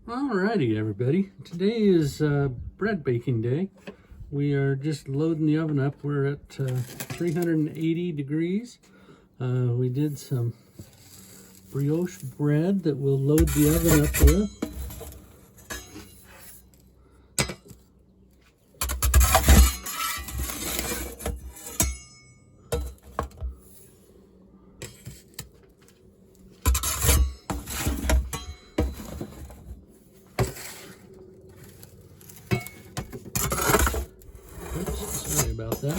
Alrighty, everybody. Today is bread baking day. We are just loading the oven up. We're at 380 degrees. We did some brioche bread that we'll load the oven up with. Sorry about that.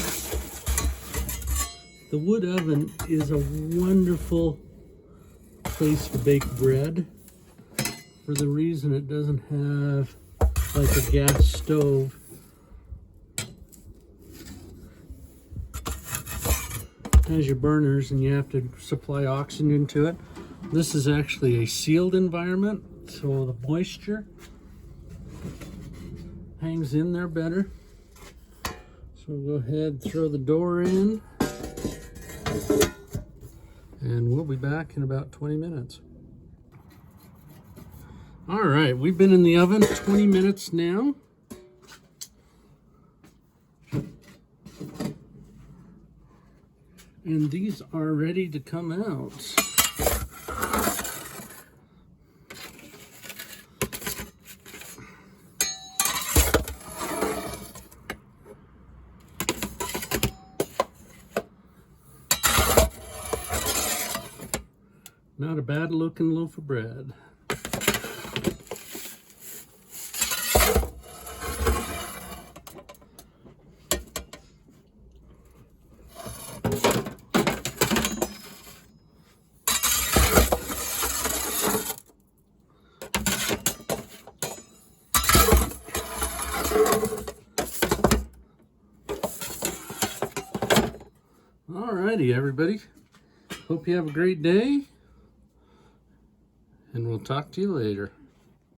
The wood oven is a wonderful place to bake bread for the reason it doesn't have like a gas stove. It has your burners and you have to supply oxygen to it. This is actually a sealed environment, so the moisture hangs in there better. So we'll go ahead, throw the door in, and we'll be back in about 20 minutes. All right, we've been in the oven 20 minutes now. And these are ready to come out. Not a bad looking loaf of bread. Alrighty, everybody. Hope you have a great day. And we'll talk to you later.